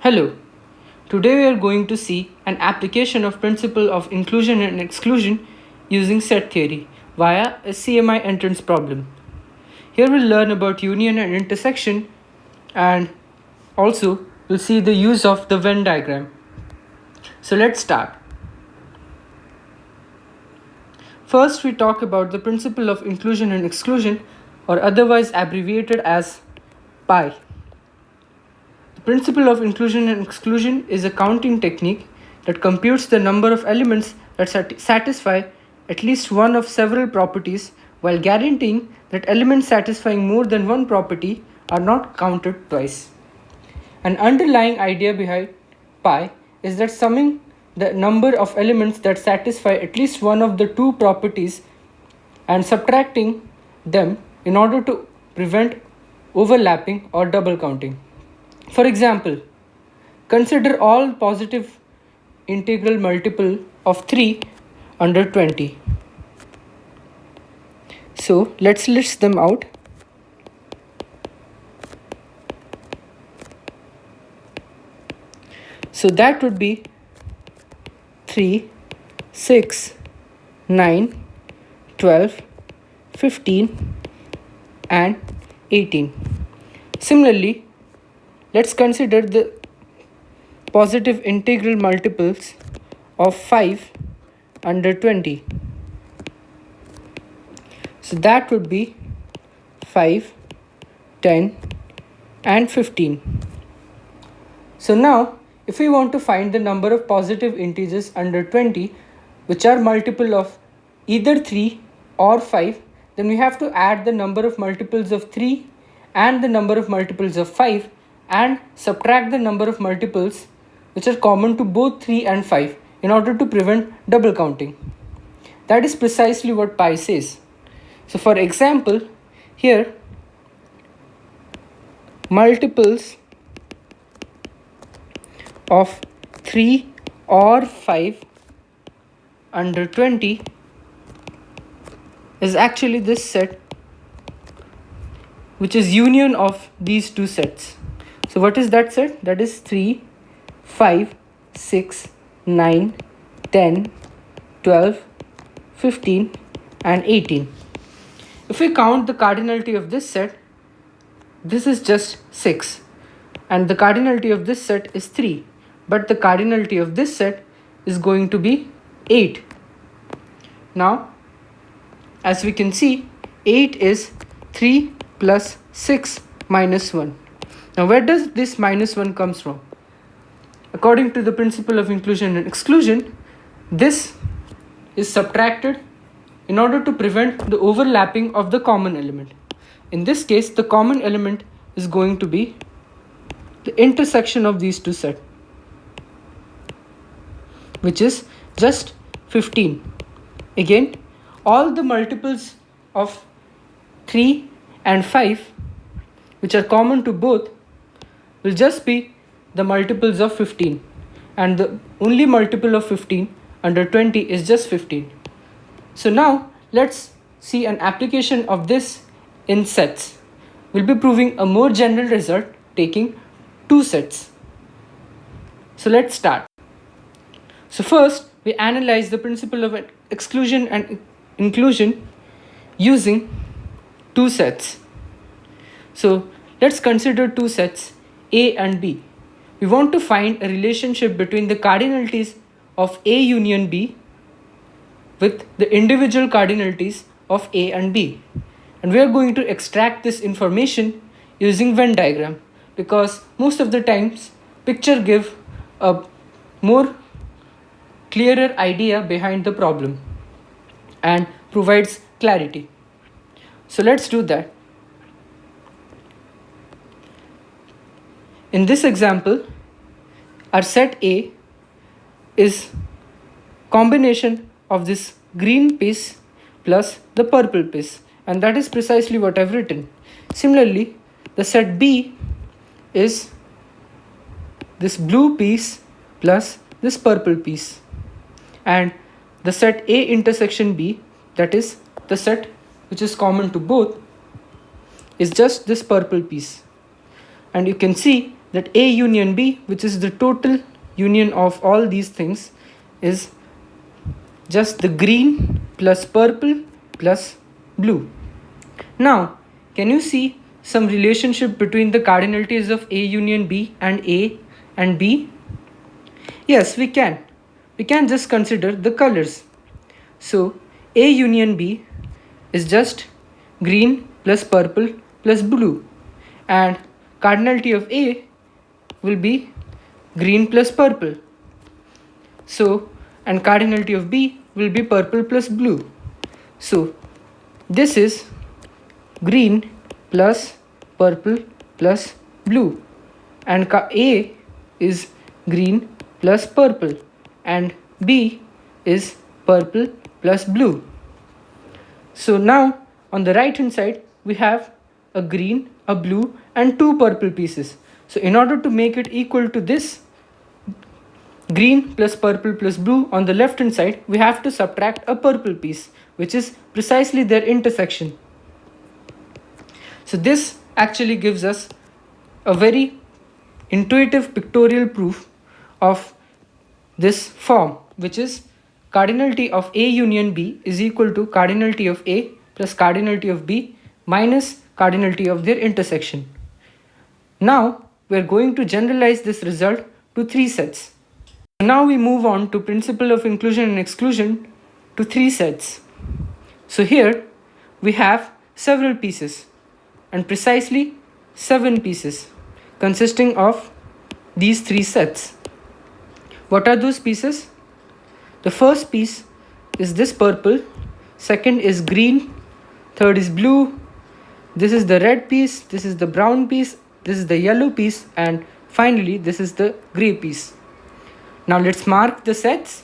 Hello, today we are going to see an application of principle of inclusion and exclusion using set theory via a CMI entrance problem. Here we'll learn about union and intersection, and also we'll see the use of the Venn diagram. So let's start. First we talk about the principle of inclusion and exclusion, or otherwise abbreviated as PI. Principle of inclusion and exclusion is a counting technique that computes the number of elements that satisfy at least one of several properties while guaranteeing that elements satisfying more than one property are not counted twice. An underlying idea behind pi is that summing the number of elements that satisfy at least one of the two properties and subtracting them in order to prevent overlapping or double counting. For example, consider all positive integral multiple of 3 under 20. So let's list them out. So that would be 3, 6, 9, 12, 15 and 18. Similarly, let's consider the positive integral multiples of 5 under 20. So that would be 5, 10 and 15. So now if we want to find the number of positive integers under 20 which are multiple of either 3 or 5, then we have to add the number of multiples of 3 and the number of multiples of 5 and subtract the number of multiples which are common to both 3 and 5 in order to prevent double counting. That is precisely what pi says. So for example, here multiples of 3 or 5 under 20 is actually this set, which is union of these two sets. So what is that set? That is 3, 5, 6, 9, 10, 12, 15 and 18. If we count the cardinality of this set, this is just 6 and the cardinality of this set is 3, but the cardinality of this set is going to be 8. Now as we can see, 8 is 3 plus 6 minus 1. Now where does this minus 1 comes from? According to the principle of inclusion and exclusion, this is subtracted in order to prevent the overlapping of the common element. In this case, the common element is going to be the intersection of these two sets, which is just 15. Again, all the multiples of 3 and 5 which are common to both will just be the multiples of 15, and the only multiple of 15 under 20 is just 15. So now let's see an application of this in sets. We'll be proving a more general result taking two sets. So let's start. So first we analyze the principle of exclusion and inclusion using two sets. So let's consider two sets A and B. We want to find a relationship between the cardinalities of A union B with the individual cardinalities of A and B. And we are going to extract this information using Venn diagram, because most of the times picture give a more clearer idea behind the problem and provides clarity. So let's do that. In this example, our set A is combination of this green piece plus the purple piece, and that is precisely what I've written. Similarly, the set B is this blue piece plus this purple piece, and the set A intersection B, that is the set which is common to both, is just this purple piece. And you can see that A union B, which is the total union of all these things, is just the green plus purple plus blue. Now, can you see some relationship between the cardinalities of A union B and A and B? Yes, we can. We can just consider the colors. So, A union B is just green plus purple plus blue, and cardinality of A will be green plus purple. So, and cardinality of B will be purple plus blue. So, this is green plus purple plus blue, and A is green plus purple and B is purple plus blue. So now on the right hand side we have a green, a blue and two purple pieces. So in order to make it equal to this green plus purple plus blue, on the left hand side we have to subtract a purple piece, which is precisely their intersection. So this actually gives us a very intuitive pictorial proof of this form, which is cardinality of A union B is equal to cardinality of A plus cardinality of B minus cardinality of their intersection. Now we are going to generalize this result to three sets. Now we move on to principle of inclusion and exclusion to three sets. So here we have several pieces, and precisely 7 pieces consisting of these three sets. What are those pieces? The first piece is this purple, second is green, third is blue, this is the red piece, this is the brown piece, this is the yellow piece, and finally this is the grey piece. Now let's mark the sets.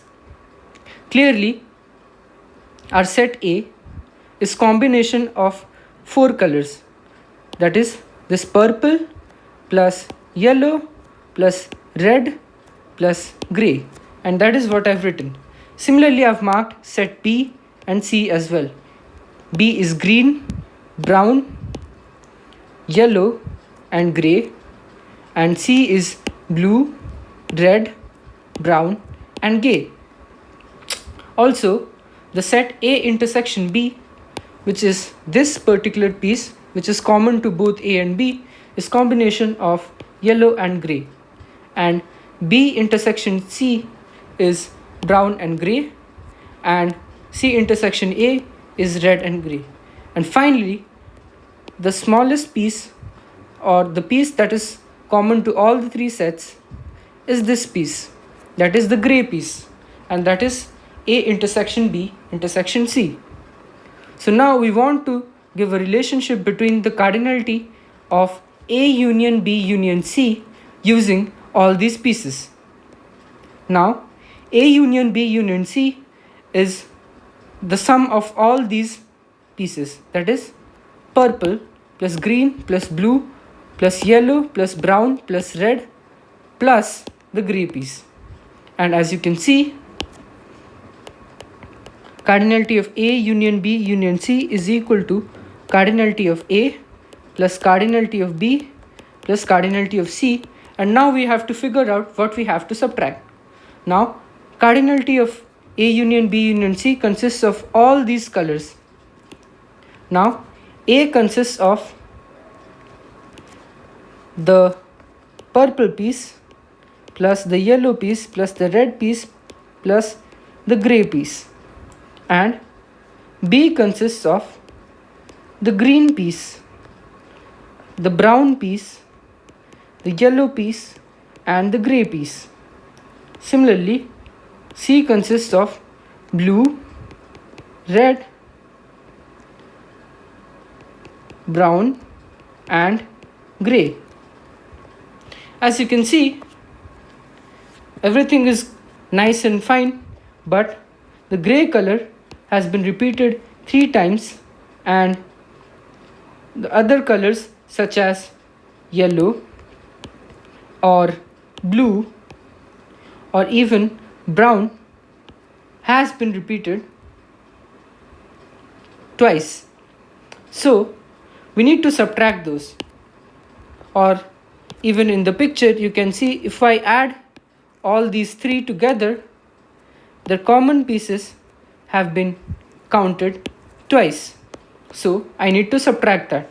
Clearly our set A is combination of 4 colors, that is this purple plus yellow plus red plus grey, and that is what I've written. Similarly, I've marked set B and C as well. B is green, brown, yellow and grey, and C is blue, red, brown and grey. Also, the set A intersection B, which is this particular piece which is common to both A and B, is combination of yellow and grey, and B intersection C is brown and grey, and C intersection A is red and grey. And finally, the smallest piece, or the piece that is common to all the three sets, is this piece, that is the grey piece, and that is A intersection B intersection C. So now we want to give a relationship between the cardinality of A union B union C using all these pieces. Now A union B union C is the sum of all these pieces, that is purple plus green plus blue plus yellow plus brown plus red plus the grey piece. And as you can see, cardinality of A union B union C is equal to cardinality of A plus cardinality of B plus cardinality of C, and now we have to figure out what we have to subtract. Now cardinality of A union B union C consists of all these colors. Now A consists of the purple piece plus the yellow piece plus the red piece plus the grey piece, and B consists of the green piece, the brown piece, the yellow piece and the grey piece. Similarly, C consists of blue, red, brown and grey. As you can see, everything is nice and fine, but the grey color has been repeated 3 times, and the other colors such as yellow or blue or even brown has been repeated twice. So we need to subtract those, or even in the picture you can see if I add all these three together, the common pieces have been counted twice. So I need to subtract that.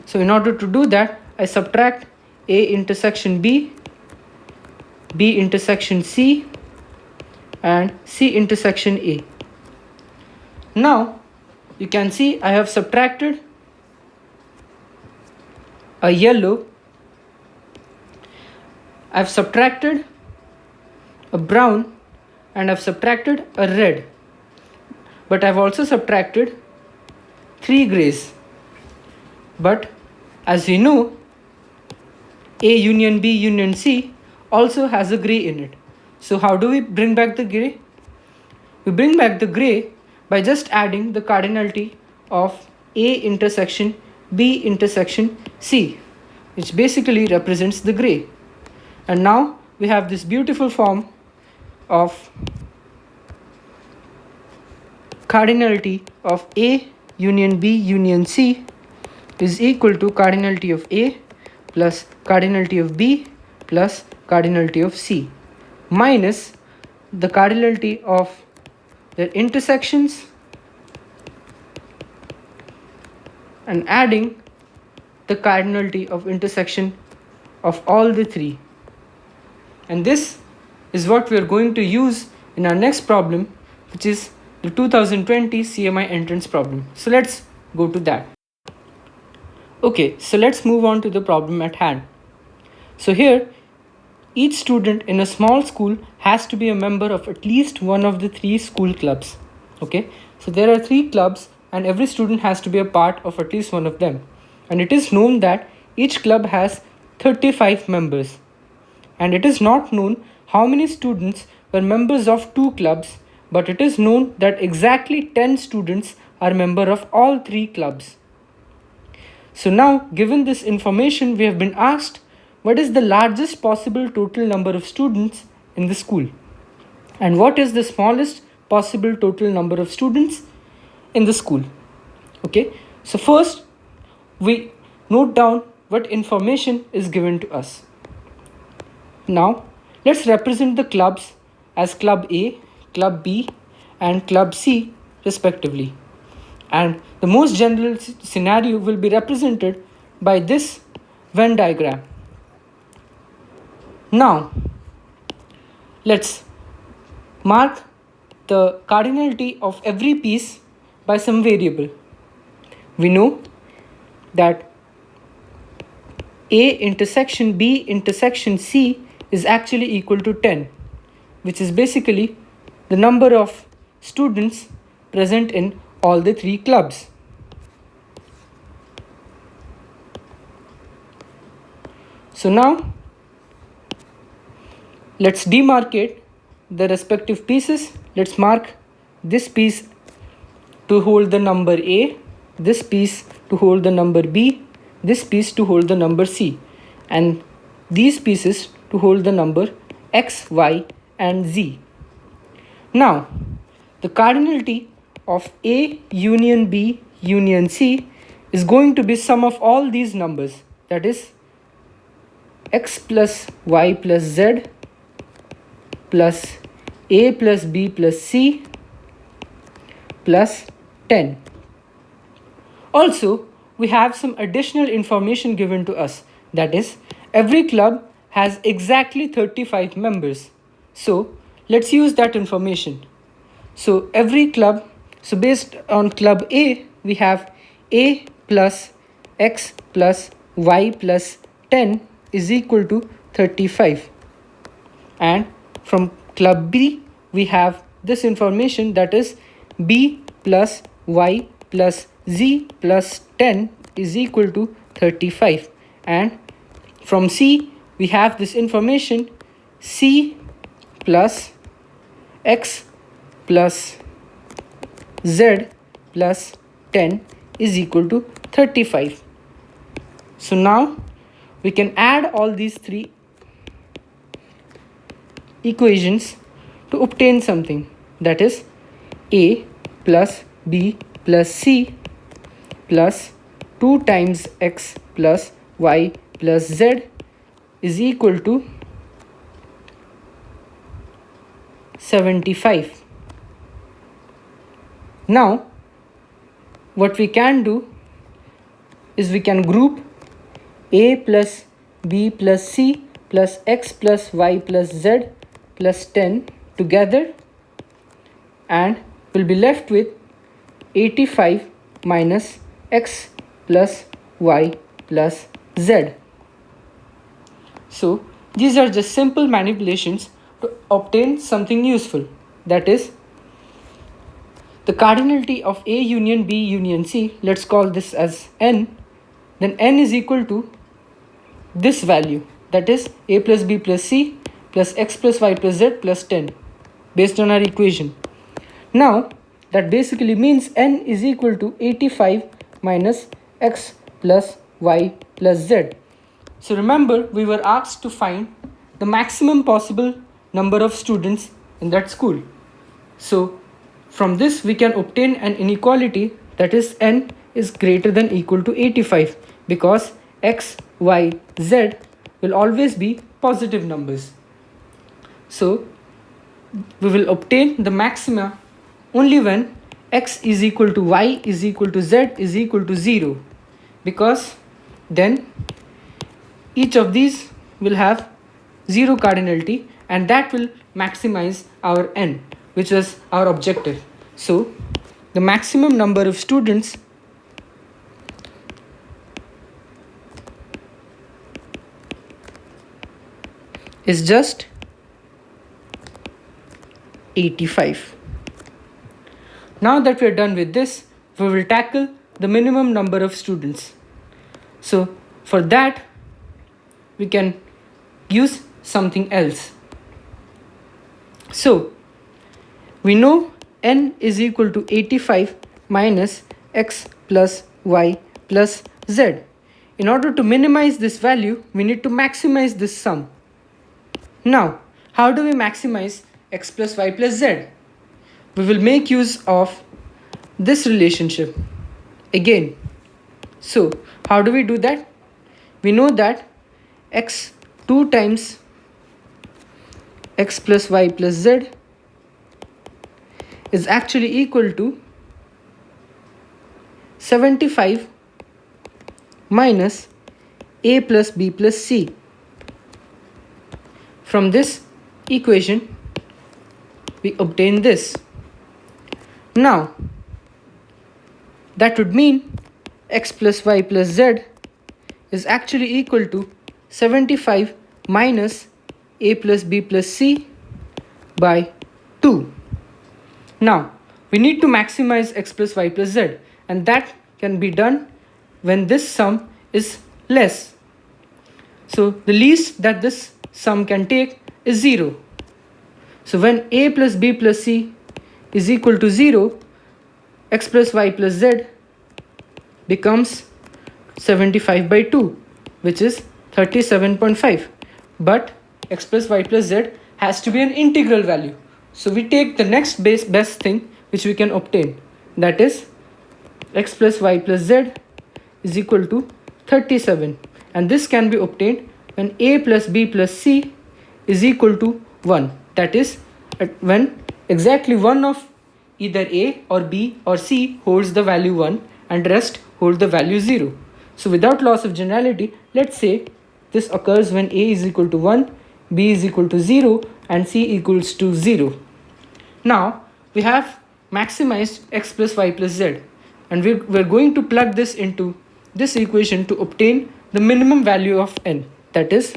So in order to do that, I subtract A intersection B, B intersection C, and C intersection A. Now you can see I have subtracted a yellow, I've subtracted a brown, and I've subtracted a red. But I've also subtracted 3 grays. But as we know, A union B union C also has a gray in it. So how do we bring back the gray? We bring back the gray by just adding the cardinality of A intersection B intersection C, which basically represents the gray. And now we have this beautiful form of cardinality of A union B union C is equal to cardinality of A plus cardinality of B plus cardinality of C minus the cardinality of their intersections and adding the cardinality of intersection of all the three. And this is what we are going to use in our next problem, which is the 2020 CMI entrance problem. So let's go to that. Okay, so let's move on to the problem at hand. So here, each student in a small school has to be a member of at least one of the 3 school clubs. Okay, so there are 3 clubs and every student has to be a part of at least one of them. And it is known that each club has 35 members. And it is not known how many students were members of 2 clubs, but it is known that exactly 10 students are members of all 3 clubs. So now, given this information, we have been asked what is the largest possible total number of students in the school and what is the smallest possible total number of students in the school. Okay, so first we note down what information is given to us. Now let's represent the clubs as Club A, Club B and Club C respectively. And the most general scenario will be represented by this Venn diagram. Now let's mark the cardinality of every piece by some variable. We know that A intersection B intersection C is actually equal to 10, which is basically the number of students present in all the 3 clubs. So now let's demarcate the respective pieces. Let's mark this piece to hold the number A, this piece to hold the number B, this piece to hold the number C, and these pieces to hold the number X, Y, and Z. Now, the cardinality of A union B union C is going to be sum of all these numbers, that is X plus Y plus Z plus A plus B plus C plus 10. Also, we have some additional information given to us, that is every club has exactly 35 members. So let's use that information. So every club, so based on Club A, we have A plus X plus Y plus 10 is equal to 35. And from Club B, we have this information, that is B plus Y plus Z plus 10 is equal to 35. And from C, we have this information, C plus X plus Z plus 10 is equal to 35. So now we can add all these 3 equations to obtain something, that is A plus B plus C plus 2 times X plus Y plus Z is equal to 75. Now what we can do is we can group a plus b plus c plus x plus y plus z plus 10 together, and we'll be left with 85 minus x plus y plus z. So these are just simple manipulations to obtain something useful, that is the cardinality of A union B union C. Let's call this as n. Then n is equal to this value, that is a plus b plus c plus x plus y plus z plus 10, based on our equation. Now that basically means n is equal to 85 minus x plus y plus z. So remember, we were asked to find the maximum possible number of students in that school. So from this we can obtain an inequality, that is n is greater than equal to 85, because x, y, z will always be positive numbers. So we will obtain the maxima only when x is equal to y is equal to z is equal to 0, because then each of these will have 0 cardinality, and that will maximize our n, which was our objective. So the maximum number of students is just 85. Now that we are done with this, we will tackle the minimum number of students. So for that we can use something else. So we know n is equal to 85 minus x plus y plus z. In order to minimize this value, we need to maximize this sum. Now, how do we maximize x plus y plus z? We will make use of this relationship again. So how do we do that? We know that x 2 times x plus y plus z is actually equal to 75 minus a plus b plus c. From this equation we obtain this. Now that would mean x plus y plus z is actually equal to 75 minus a plus b plus c by 2. Now we need to maximize x plus y plus z, and that can be done when this sum is less. So the least that this sum can take is 0. So when a plus b plus c is equal to 0, x plus y plus z becomes 75 by 2, which is 37.5. But x plus y plus z has to be an integral value. So we take the next best thing which we can obtain, that is x plus y plus z is equal to 37, and this can be obtained when a plus b plus c is equal to 1, that is when exactly one of either a or b or c holds the value 1 and rest hold the value 0. So without loss of generality, let's say this occurs when a is equal to 1, b is equal to 0 and c equals to 0. Now we have maximized x plus y plus z, and we're going to plug this into this equation to obtain the minimum value of n, that is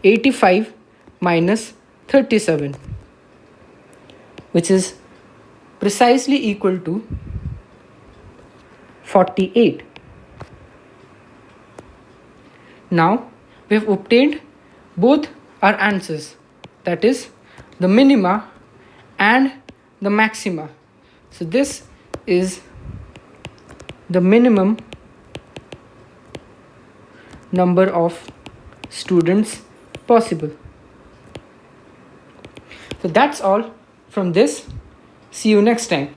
85 minus 37, which is precisely equal to 48. Now we have obtained both our answers, that is the minima and the maxima. So this is the minimum number of students possible. So that's all from this. See you next time.